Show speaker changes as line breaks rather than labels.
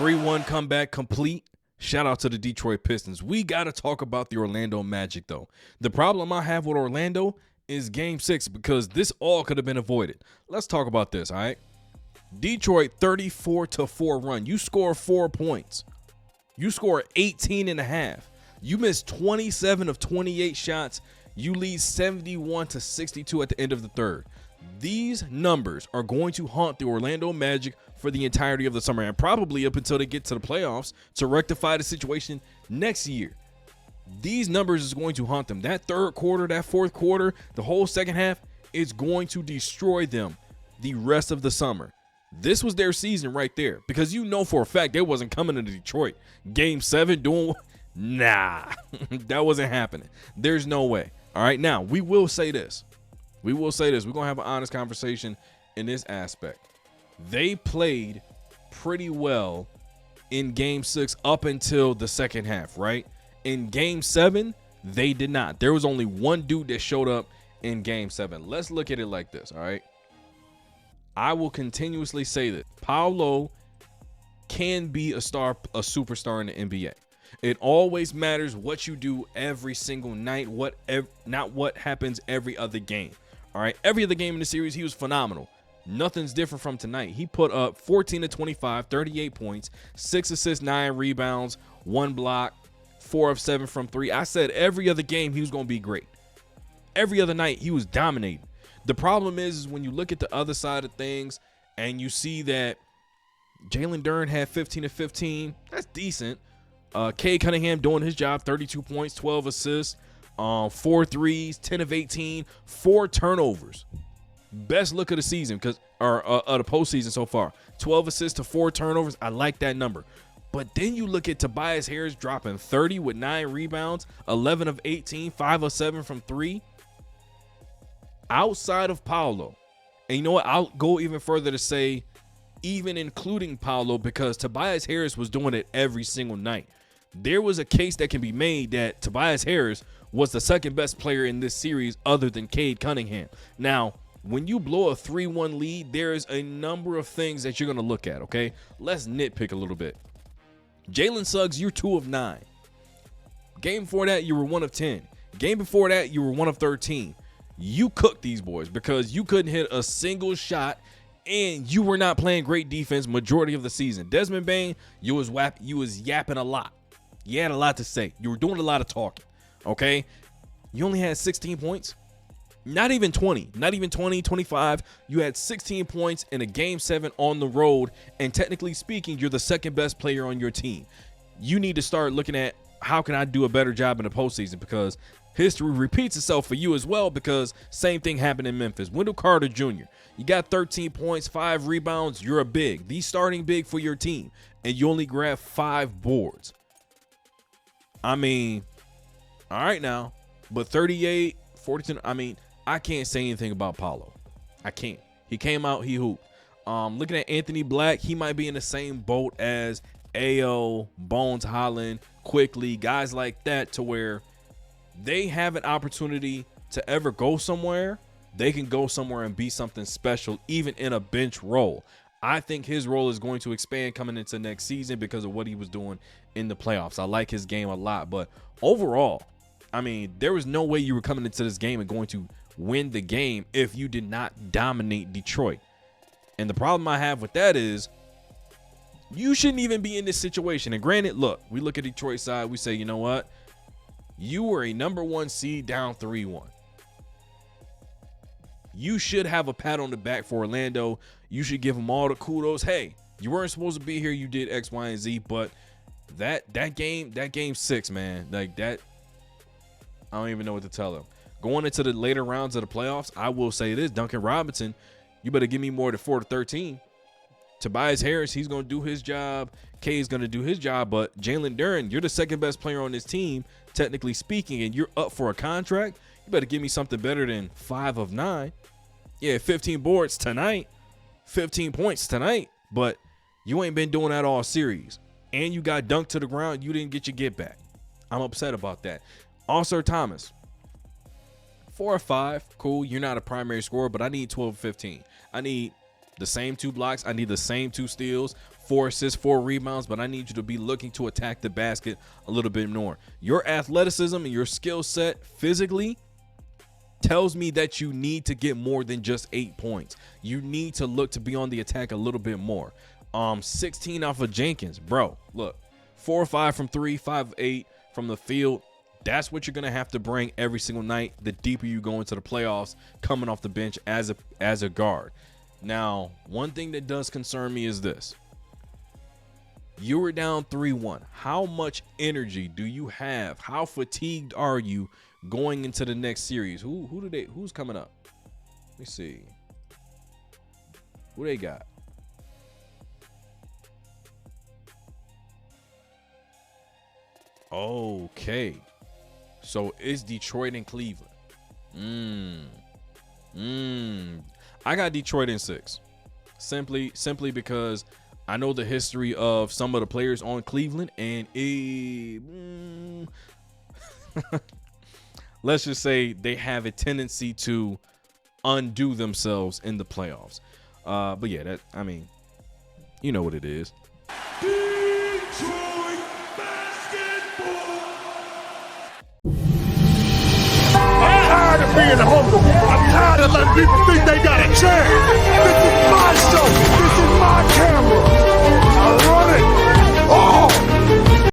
3-1 comeback complete. Shout out to the Detroit Pistons. We got to talk about the Orlando Magic, though. The problem I have with Orlando is Game 6 because this all could have been avoided. Let's talk about this, all right? Detroit 34-4 run. You score 4 points. You score 18 and a half. You miss 27 of 28 shots. You lead 71-62 at the end of the third. These numbers are going to haunt the Orlando Magic for the entirety of the summer and probably up until they get to the playoffs to rectify the situation next year. These numbers is going to haunt them. That third quarter, that fourth quarter, the whole second half is going to destroy them the rest of the summer. This was their season right there because you know for a fact they wasn't coming to Detroit. Game 7 doing – nah, that wasn't happening. There's no way. All right, now we will say this. We're going to have an honest conversation in this aspect. They played pretty well in Game 6 up until the second half, right? In Game 7, they did not. There was only one dude that showed up in Game 7. Let's look at it like this, all right? I will continuously say that Paolo can be a superstar in the NBA. It always matters what you do every single night, not what happens every other game. All right, every other game in the series, he was phenomenal. Nothing's different from tonight. He put up 14 of 25, 38 points, 6 assists, 9 rebounds, 1 block, 4 of 7 from 3. I said every other game he was going to be great. Every other night he was dominating. The problem is when you look at the other side of things and you see that Jalen Duren had 15 of 15. That's decent. Cade Cunningham doing his job, 32 points, 12 assists. 4 threes, 10 of 18, 4 turnovers. Best look of the season of the postseason so far. 12 assists to 4 turnovers. I like that number. But then you look at Tobias Harris dropping 30 with 9 rebounds, 11 of 18, 5 of 7 from 3. Outside of Paolo. And you know what? I'll go even further to say even including Paolo because Tobias Harris was doing it every single night. There was a case that can be made that Tobias Harris was the second best player in this series other than Cade Cunningham. Now, when you blow a 3-1 lead, there's a number of things that you're going to look at, okay? Let's nitpick a little bit. Jalen Suggs, you're 2 of 9. Game before that, you were 1 of 10. Game before that, you were 1 of 13. You cooked these boys because you couldn't hit a single shot and you were not playing great defense majority of the season. Desmond Bane, you was yapping a lot. You had a lot to say. You were doing a lot of talking. Okay, you only had 16 points, not even 20, 25. You had 16 points in a Game 7 on the road, and technically speaking, you're the second best player on your team. You need to start looking at how can I do a better job in the postseason because history repeats itself for you as well because same thing happened in Memphis. Wendell Carter Jr., you got 13 points, 5 rebounds. You're a big, the starting big for your team, and you only grab 5 boards. I mean, all right now, but 38, 42, I mean, I can't say anything about Paolo. I can't. He came out, he hooped. Looking at Anthony Black, he might be in the same boat as Ayo, Bones Holland, Quickly, guys like that to where they have an opportunity to ever go somewhere. They can go somewhere and be something special, even in a bench role. I think his role is going to expand coming into next season because of what he was doing in the playoffs. I like his game a lot, but overall, I mean, there was no way you were coming into this game and going to win the game if you did not dominate Detroit. And the problem I have with that is you shouldn't even be in this situation. And granted, look, we look at Detroit's side, we say, you know what? You were a number 1 seed down 3-1. You should have a pat on the back for Orlando. You should give them all the kudos. Hey, you weren't supposed to be here. You did X, Y, and Z. But that game 6, man, like that, I don't even know what to tell them. Going into the later rounds of the playoffs, I will say this, Duncan Robinson, you better give me more than 4 to 13. Tobias Harris, he's going to do his job. Kay's going to do his job. But Jalen Duren, you're the second best player on this team, technically speaking, and you're up for a contract. You better give me something better than 5 of 9. Yeah, 15 boards tonight, 15 points tonight, but you ain't been doing that all series. And you got dunked to the ground. You didn't get your get back. I'm upset about that. Ausar Thomas, 4 or 5, cool. You're not a primary scorer, but I need 12 or 15. I need the same 2 blocks. I need the same 2 steals, 4 assists, 4 rebounds, but I need you to be looking to attack the basket a little bit more. Your athleticism and your skill set physically tells me that you need to get more than just 8 points. You need to look to be on the attack a little bit more. 16 off of Jenkins, bro. Look, 4 or 5 from 3, 5 of 8 from the field. That's what you're gonna have to bring every single night. The deeper you go into the playoffs, coming off the bench as a guard. Now, one thing that does concern me is this: you were down 3-1. How much energy do you have? How fatigued are you going into the next series? Who's coming up? Let me see. Who they got? Okay. So it's Detroit and Cleveland. I got Detroit in 6. Simply because I know the history of some of the players on Cleveland, and let's just say they have a tendency to undo themselves in the playoffs. But yeah, you know what it is.
Detroit basketball.
I'm tired of being the